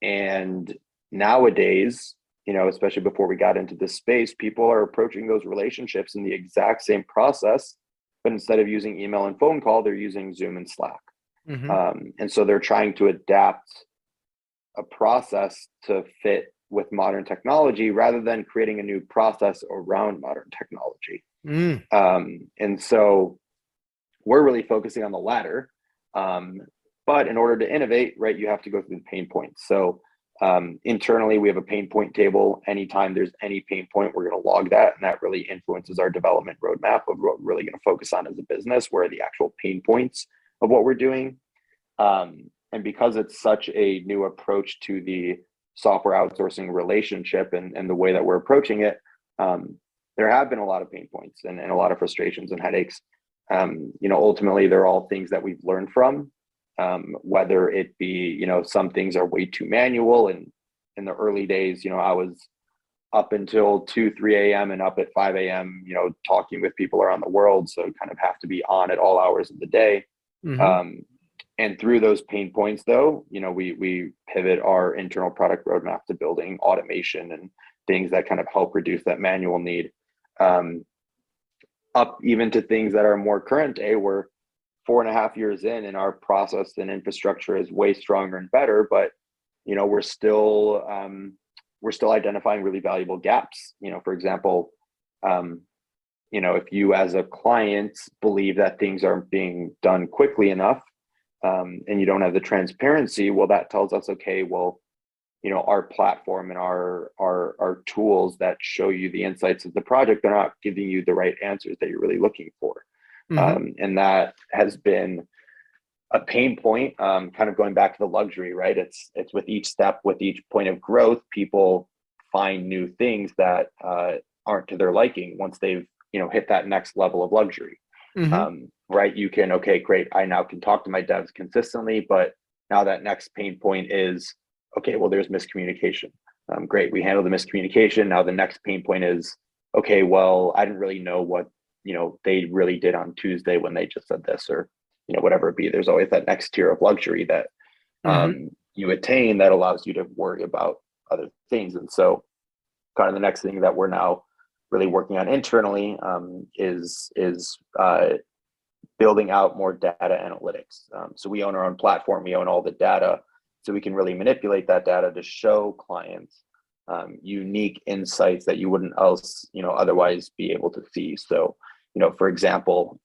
And nowadays, especially before we got into this space, people are approaching those relationships in the exact same process, but instead of using email and phone call, they're using Zoom and Slack. And so they're trying to adapt a process to fit with modern technology rather than creating a new process around modern technology. And so we're really focusing on the latter. But in order to innovate, right, you have to go through the pain points. So internally, we have a pain point table. Anytime there's any pain point, we're going to log that. And that really influences our development roadmap of what we're really going to focus on as a business, where are the actual pain points of what we're doing. And because it's such a new approach to the software outsourcing relationship and the way that we're approaching it, there have been a lot of pain points and a lot of frustrations and headaches. Ultimately, they're all things that we've learned from, whether it be, some things are way too manual. And in the early days, I was up until 2, 3 a.m. and up at 5 a.m., talking with people around the world. So kind of have to be on at all hours of the day. And through those pain points, though, we pivot our internal product roadmap to building automation and things that kind of help reduce that manual need, up even to things that are more current day. We're 4.5 years in, and our process and infrastructure is way stronger and better. But we're still identifying really valuable gaps. For example, if you as a client believe that things aren't being done quickly enough, and you don't have the transparency, well, that tells us, okay, well, our platform and our tools that show you the insights of the project, they're not giving you the right answers that you're really looking for. And that has been a pain point, kind of going back to the luxury, right? It's with each step, with each point of growth, people find new things that aren't to their liking once they've, hit that next level of luxury. Right? You can, okay, great, I now can talk to my devs consistently, but now that next pain point is, okay, well, there's miscommunication. Great, we handle the miscommunication. Now the next pain point is, okay, well, I didn't really know what, they really did on Tuesday when they just said this, or, whatever it be. There's always that next tier of luxury that you attain that allows you to worry about other things. And so kind of the next thing that we're now really working on internally is building out more data analytics. So we own our own platform, we own all the data, so we can really manipulate that data to show clients unique insights that you wouldn't else, otherwise be able to see. So, for example,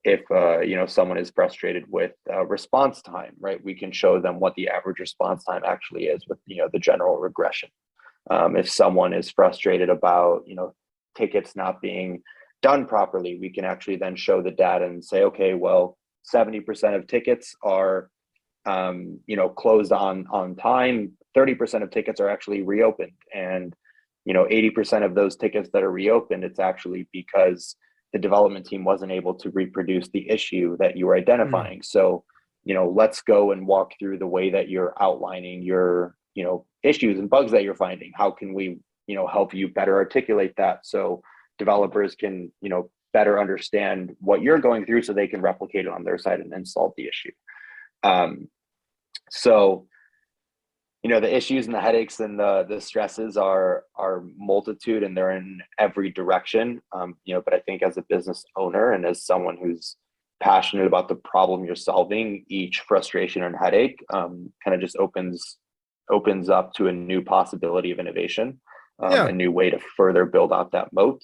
if someone is frustrated with response time, right, we can show them what the average response time actually is with the general regression. If someone is frustrated about tickets not being done properly, we can actually then show the data and say, okay, well, 70% of tickets are closed on time. 30% of tickets are actually reopened, and 80% of those tickets that are reopened, it's actually because the development team wasn't able to reproduce the issue that you were identifying. So let's go and walk through the way that you're outlining your issues and bugs that you're finding. How can we help you better articulate that so developers can better understand what you're going through, so they can replicate it on their side and then solve the issue. So the issues and the headaches and the stresses are multitude, and they're in every direction. But I think as a business owner and as someone who's passionate about the problem you're solving, each frustration and headache kind of just opens up to a new possibility of innovation, a new way to further build out that moat.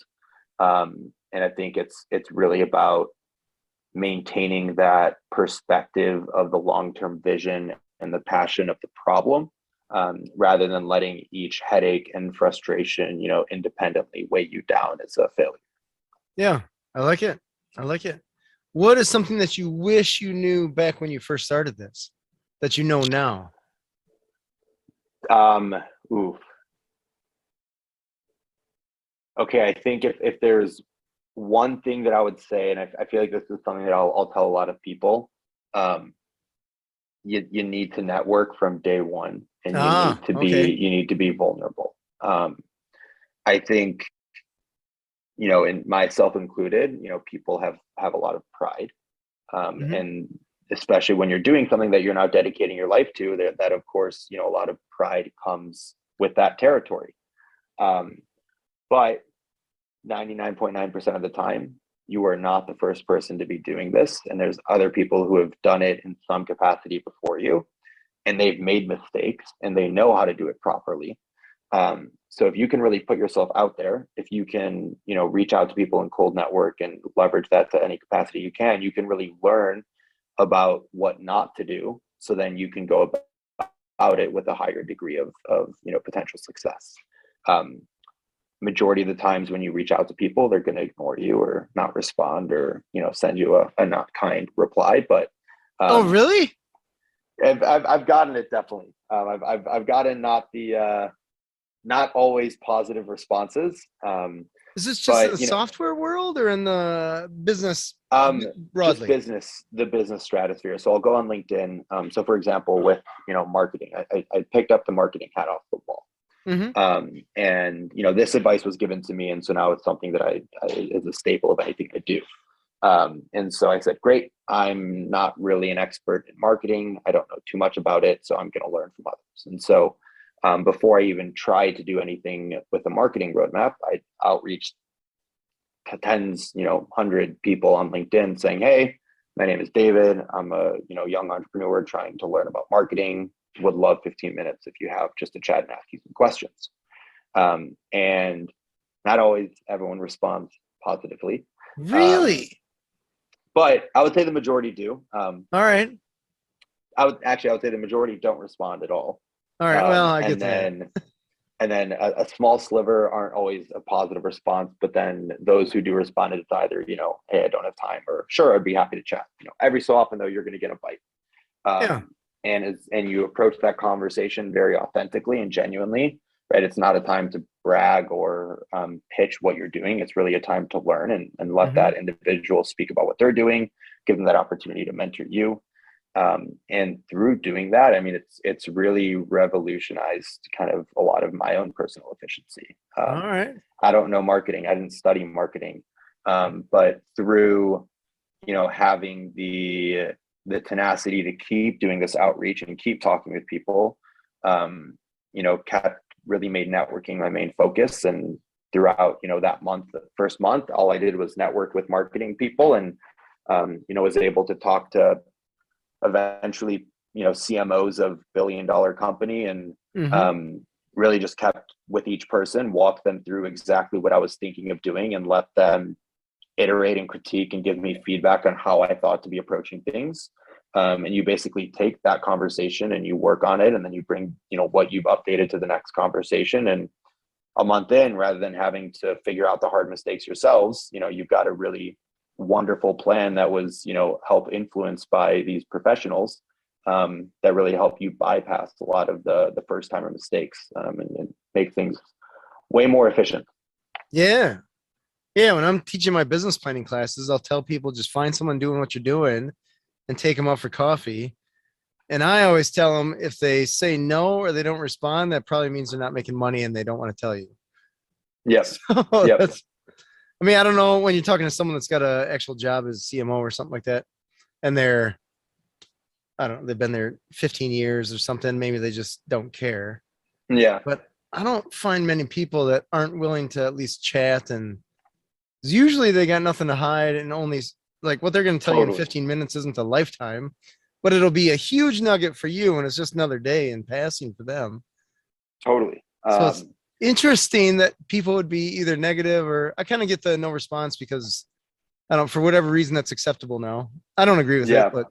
And I think it's really about maintaining that perspective of the long-term vision and the passion of the problem, rather than letting each headache and frustration, independently weigh you down as a failure. Yeah, I like it. What is something that you wish you knew back when you first started this that you know now? Okay, I think if there's one thing that I would say, and I feel like this is something that I'll tell a lot of people, you need to network from day one, and you need to be vulnerable. I think, in myself included, people have a lot of pride, and especially when you're doing something that you're now dedicating your life to, that of course, a lot of pride comes with that territory. But 99.9% of the time, you are not the first person to be doing this, and there's other people who have done it in some capacity before you, and they've made mistakes and they know how to do it properly. So if you can really put yourself out there, if you can reach out to people in cold network and leverage that to any capacity you can really learn about what not to do, so then you can go about it with a higher degree of potential success. Majority of the times when you reach out to people, they're going to ignore you or not respond, or send you a not kind reply. But oh, really? I've gotten it, definitely. I've gotten not always positive responses. Is this just in the software world or in the business broadly? Just the business stratosphere. So I'll go on LinkedIn. So for example, with marketing, I picked up the marketing hat off the wall. And this advice was given to me, and so now it's something that I is a staple of anything I do. And so I said, great, I'm not really an expert in marketing, I don't know too much about it, so I'm going to learn from others. And so before I even tried to do anything with a marketing roadmap, I outreached to tens, 100 people on LinkedIn saying, hey, my name is David, I'm a young entrepreneur trying to learn about marketing, would love 15 minutes if you have, just to chat and ask you some questions. And not always everyone responds positively. Really? But I would say the majority do. All right. I would say the majority don't respond at all. All right. Well, I get that. And then a small sliver aren't always a positive response, but then those who do respond, it's either, hey, I don't have time, or sure, I'd be happy to chat. Every so often though, you're going to get a bite. And you approach that conversation very authentically and genuinely, right? It's not a time to brag or pitch what you're doing. It's really a time to learn and let that individual speak about what they're doing, give them that opportunity to mentor you. And through doing that, I mean, it's really revolutionized kind of a lot of my own personal efficiency. All right. I don't know marketing. I didn't study marketing. But through, having the tenacity to keep doing this outreach and keep talking with people, really made networking my main focus. And throughout, that month, the first month, all I did was network with marketing people, and, was able to talk to eventually, CMOs of billion-dollar company, and really just kept with each person, walked them through exactly what I was thinking of doing, and let them iterate and critique and give me feedback on how I thought to be approaching things. And you basically take that conversation and you work on it, and then you bring, what you've updated to the next conversation. And a month in, rather than having to figure out the hard mistakes yourselves, you've got a really wonderful plan that was, help influenced by these professionals, that really help you bypass a lot of the first timer mistakes, and make things way more efficient. Yeah. Yeah. When I'm teaching my business planning classes, I'll tell people just find someone doing what you're doing and take them out for coffee. And I always tell them if they say no or they don't respond, that probably means they're not making money and they don't want to tell you. Yes. So Yep. I don't know when you're talking to someone that's got an actual job as CMO or something like that, and they've been there 15 years or something. Maybe they just don't care. Yeah. But I don't find many people that aren't willing to at least chat, and usually they got nothing to hide, and only like what they're going to tell you in 15 minutes isn't a lifetime, but it'll be a huge nugget for you. And it's just another day in passing for them. Totally. So it's interesting that people would be either negative, or I kind of get the no response because for whatever reason that's acceptable now. I don't agree with it, but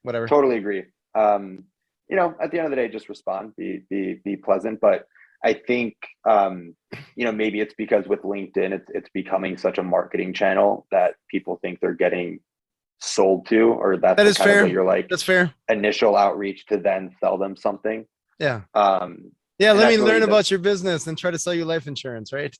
whatever. Totally agree. At the end of the day, just respond, be pleasant. But I think, maybe it's because with LinkedIn, it's becoming such a marketing channel that people think they're getting sold to, or that is kind fair. Of what you're like, that's fair. Initial outreach to then sell them something. Yeah. Let me learn about your business and try to sell you life insurance, right?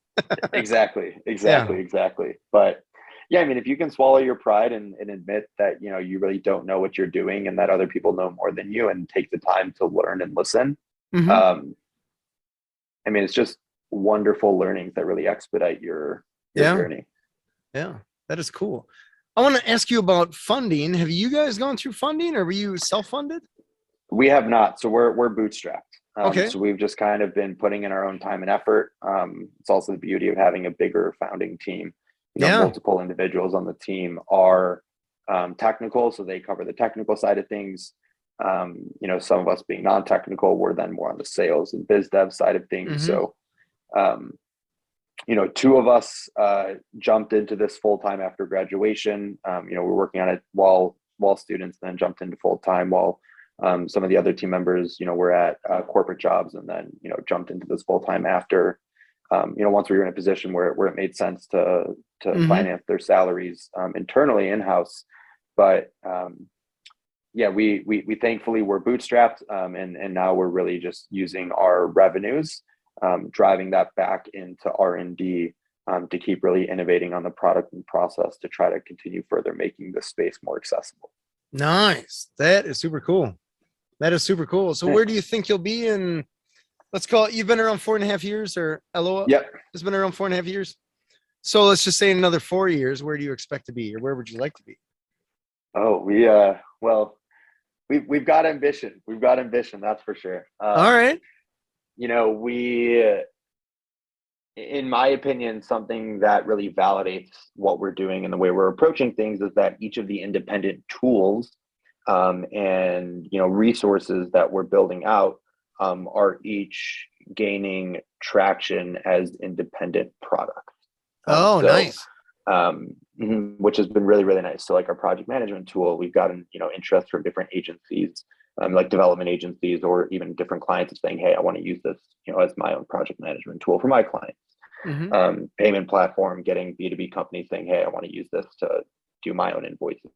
Exactly. But yeah, if you can swallow your pride and admit that, you really don't know what you're doing and that other people know more than you, and take the time to learn and listen. Mm-hmm. It's just wonderful learnings that really expedite your journey. Yeah, that is cool. I want to ask you about funding. Have you guys gone through funding, or were you self-funded? We have not. So we're bootstrapped. Okay. So we've just kind of been putting in our own time and effort. It's also the beauty of having a bigger founding team. Multiple individuals on the team are technical, so they cover the technical side of things. Some of us being non-technical, we're then more on the sales and biz dev side of things. Mm-hmm. So, two of us jumped into this full-time after graduation. We're working on it while students, then jumped into full-time, while some of the other team members, were at corporate jobs, and then, jumped into this full-time after, once we were in a position where it made sense to mm-hmm. finance their salaries internally in-house. But we thankfully were bootstrapped, and now we're really just using our revenues, driving that back into R&D, to keep really innovating on the product and process to try to continue further making this space more accessible. Nice. That is super cool. So where do you think you'll be in, let's call it, you've been around 4.5 years, or Aloa? Yep. It's been around 4.5 years. So let's just say in another 4 years, where do you expect to be, or where would you like to be? Oh, we've got ambition. That's for sure. All right. In my opinion, something that really validates what we're doing and the way we're approaching things is that each of the independent tools, and resources that we're building out, are each gaining traction as independent products. Nice. Which has been really, really nice. So like our project management tool, we've gotten, interest from different agencies, like development agencies, or even different clients saying, hey, I want to use this, as my own project management tool for my clients. Mm-hmm. Payment platform, getting B2B companies saying, hey, I want to use this to do my own invoicing.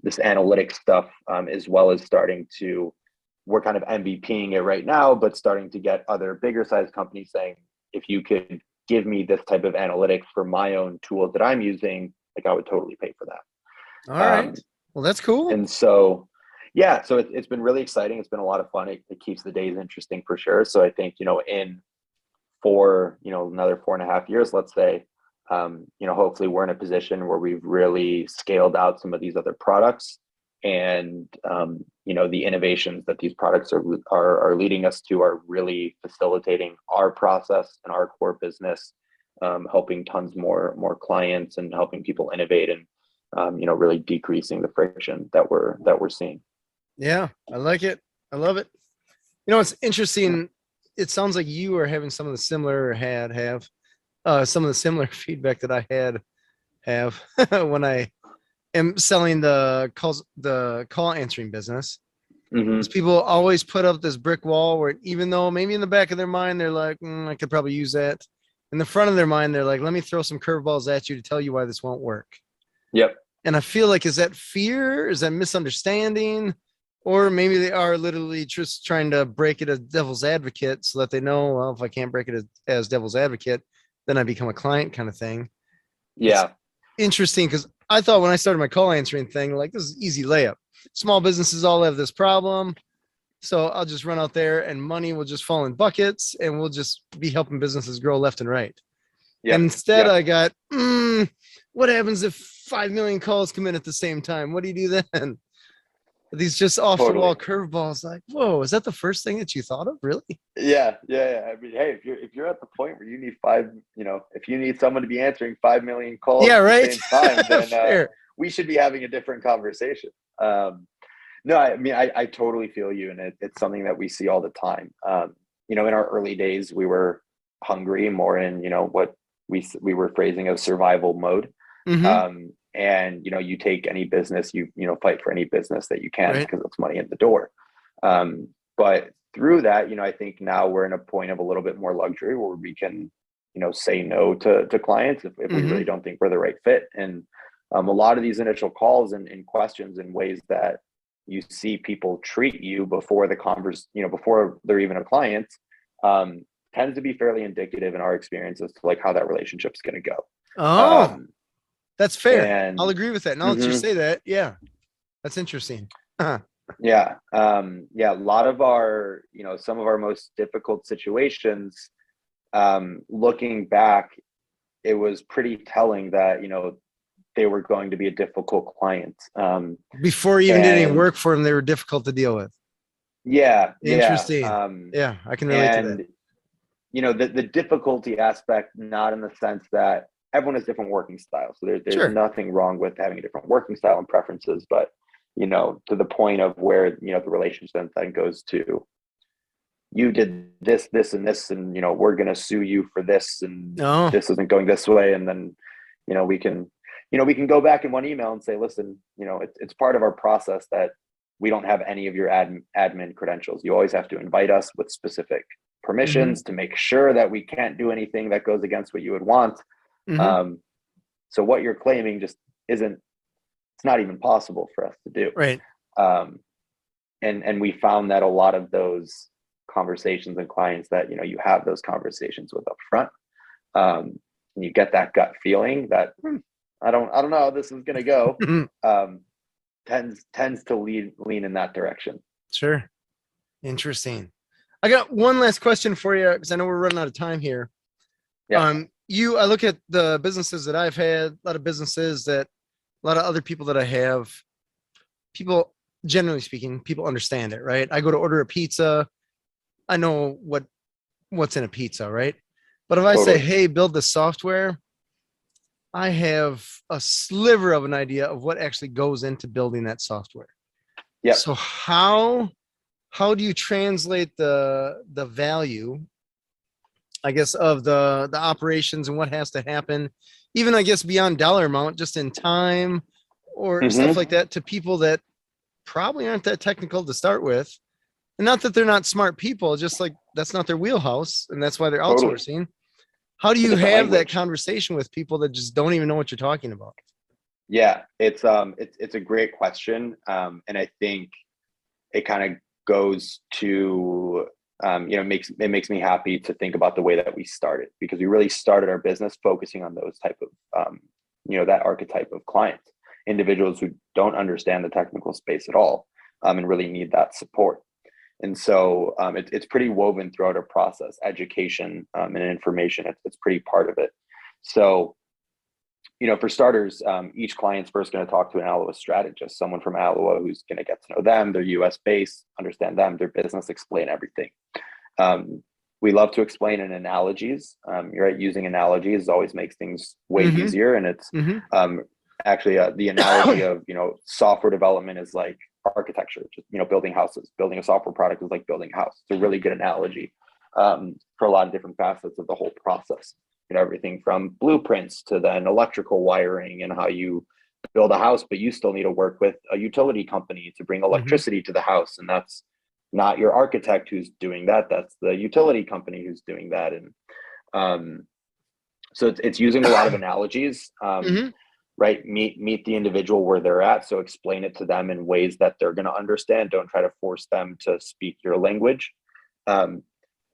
This analytics stuff, as well as we're kind of MVPing it right now, but starting to get other bigger size companies saying, if you could give me this type of analytics for my own tools that I'm using, like I would totally pay for that. All right. Well, that's cool. And so, so it's been really exciting. It's been a lot of fun. It keeps the days interesting for sure. So I think, in another 4.5 years, let's say, hopefully we're in a position where we've really scaled out some of these other products, and, the innovations that these products are leading us to are really facilitating our process and our core business, helping tons more clients, and helping people innovate, and, really decreasing the friction that we're seeing. Yeah, I like it. I love it. It's interesting. It sounds like you are having some of the similar some of the similar feedback that I had have when I am selling the call answering business. Hmm. Is people always put up this brick wall where even though maybe in the back of their mind they're like, I could probably use that. In the front of their mind, they're like, let me throw some curveballs at you to tell you why this won't work. Yep. And I feel like, is that fear? Is that misunderstanding? Or maybe they are literally just trying to break it as devil's advocate so that they know, well, if I can't break it as devil's advocate, then I become a client kind of thing. It's Yeah. interesting because I thought when I started my call answering thing, like this is easy layup. Small businesses all have this problem. So I'll just run out there and money will just fall in buckets and we'll just be helping businesses grow left and right. And Yep. instead Yep. I got, what happens if 5 million calls come in at the same time? What do you do then? These just off the wall Totally. curveballs. Like, whoa, is that the first thing that you thought of? Really? Yeah, yeah, yeah. I mean, hey, if you're at the point where you need if you need someone to be answering 5 million calls Yeah, at the right. same time, then Fair. we should be having a different conversation. No, I mean, I totally feel you, and it's something that we see all the time. In our early days, we were hungry, more in what we were phrasing as survival mode. Mm-hmm. And you take any business, fight for any business that you can Right. because it's money in the door. But through that, I think now we're in a point of a little bit more luxury where we can, say no to clients if we Mm-hmm. really don't think we're the right fit. And a lot of these initial calls and questions and ways that you see people treat you before the before they're even a client, tends to be fairly indicative in our experience as to like how that relationship's going to go. Oh, Um, that's fair. I'll and agree with that. Now that you mhm, say that, yeah, that's interesting. Huh. yeah, yeah, a lot of our, some of our most difficult situations, looking back, it was pretty telling that, they were going to be a difficult client. Before you even did any And work for them, they were difficult to deal with. yeah, yeah. Interesting. Yeah, I can relate to that. And the difficulty aspect, not in the sense that everyone has different working styles, so there's Sure. nothing wrong with having a different working style and preferences, but to the point of where the relationship then goes to, you did this and this, and we're going to sue you for this, and Oh. this isn't going this way, and then we can we can go back in one email and say, listen, it's part of our process that we don't have any of your admin credentials. You always have to invite us with specific Mm-hmm. permissions to make sure that we can't do anything that goes against what you would want. Mm-hmm. um, so what you're claiming just isn't, it's not even possible for us to do. Right. um, and we found that a lot of those conversations and clients that you have those conversations with up front, and you get that gut feeling that I don't know how this is going to go, um, tends to lean in that direction. Sure. Interesting. I got one last question for you because I know we're running out of time here. Yeah, I look at the businesses that I've had, a lot of businesses that a lot of other people that I have, people generally speaking, people understand it, right? I go to order a pizza, I know what's in a pizza, right? But if I say, totally. hey, build the software, I have a sliver of an idea of what actually goes into building that software. Yep. So how do you translate the value, I guess, of the operations and what has to happen, even I guess beyond dollar amount, just in time or stuff Mm-hmm. like that, to people that probably aren't that technical to start with? And not that they're not smart people, just like that's not their wheelhouse and that's why they're Totally. outsourcing. How do It's a you different have that language. conversation with people that just don't even know what you're talking about? Yeah, it's a great question, and I think it kind of goes to, makes me happy to think about the way that we started, because we really started our business focusing on those type of, that archetype of clients, individuals who don't understand the technical space at all, and really need that support. And so it's pretty woven throughout our process. Education, and information, it's pretty part of it. So for starters, each client's first going to talk to an Aloa strategist, someone from Aloa who's going to get to know them, their US based, understand them, their business, explain everything. We love to explain in analogies. You're right, using analogies always makes things way Mm-hmm. easier. And it's Mm-hmm. actually the analogy of, software development is like architecture, just, building houses. Building a software product is like building a house. It's a really good analogy, for a lot of different facets of the whole process. everything from blueprints to then electrical wiring and how you build a house, but you still need to work with a utility company to bring electricity to the house. And that's not your architect who's doing that. That's the utility company who's doing that. And so it's using a lot of analogies, right? Meet the individual where they're at. So explain it to them in ways that they're going to understand. Don't try to force them to speak your language. And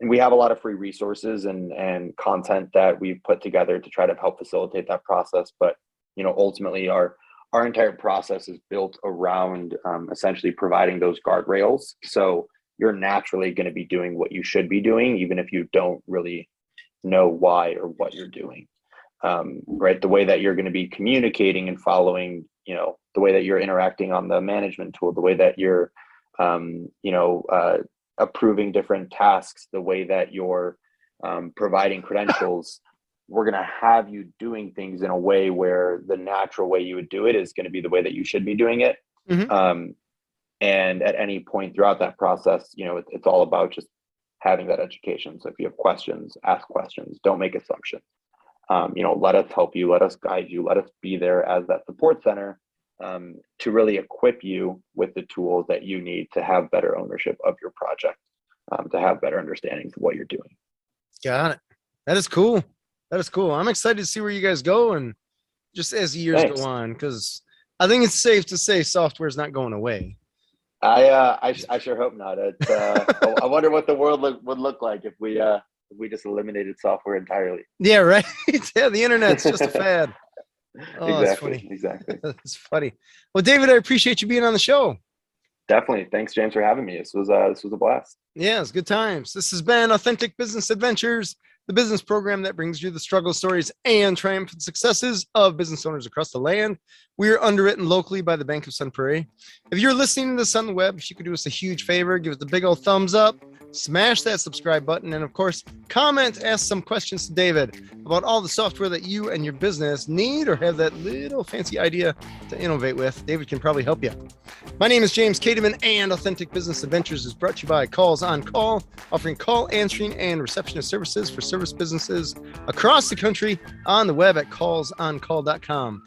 we have a lot of free resources and content that we've put together to try to help facilitate that process. But, ultimately our entire process is built around essentially providing those guardrails. So you're naturally going to be doing what you should be doing, even if you don't really know why or what you're doing. Right. The way that you're going to be communicating and following, the way that you're interacting on the management tool, the way that you're, approving different tasks, the way that you're providing credentials, we're going to have you doing things in a way where the natural way you would do it is going to be the way that you should be doing it. And at any point throughout that process, it's all about just having that education. So if you have questions, ask questions, don't make assumptions. Let us help you, let us guide you, let us be there as that support center to really equip you with the tools that you need to have better ownership of your project, to have better understanding of what you're doing. Got it. That is cool. I'm excited to see where you guys go, and just as years go on, because I think it's safe to say software is not going away. I sure hope not. I wonder what the world would look like if we just eliminated software entirely. Yeah, right. Yeah, the internet's just a fad. Oh, Exactly. That's funny. Well, David, I appreciate you being on the show. Definitely. Thanks, James, for having me. This was a blast. Yeah, it's good times. This has been Authentic Business Adventures, the business program that brings you the struggle stories and triumphant successes of business owners across the land. We are underwritten locally by the Bank of Sun Prairie. If you're listening to this on the web, if you could do us a huge favor, give us a big old thumbs up, smash that subscribe button, and of course, comment, ask some questions to David about all the software that you and your business need or have that little fancy idea to innovate with. David can probably help you. My name is James Kademan, and Authentic Business Adventures is brought to you by Calls on Call, offering call answering and receptionist services for service businesses across the country on the web at callsoncall.com.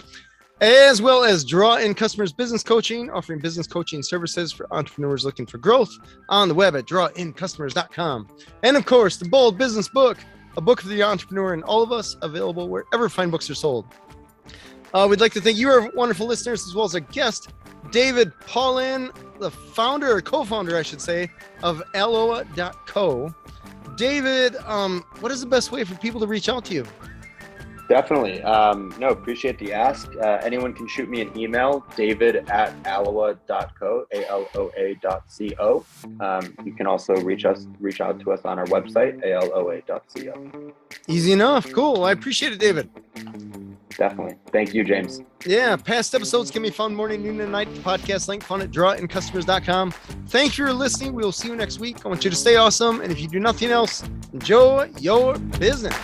As well as Draw In Customers Business Coaching, offering business coaching services for entrepreneurs looking for growth on the web at drawincustomers.com. And of course, the Bold Business Book, a book for the entrepreneur and all of us, available wherever fine books are sold. We'd like to thank you, our wonderful listeners, as well as our guest, David Pawlan, the founder or co-founder, I should say, of Aloa.co. David, what is the best way for people to reach out to you? Definitely. Appreciate the ask. Anyone can shoot me an email, david@aloa.co, ALOA.co. You can also reach out to us on our website, aloa.co. Easy enough. Cool. I appreciate it, David. Definitely. Thank you, James. Yeah. Past episodes can be found morning, noon, and night. The podcast link found at drawincustomers.com. Thank you for listening. We will see you next week. I want you to stay awesome. And if you do nothing else, enjoy your business.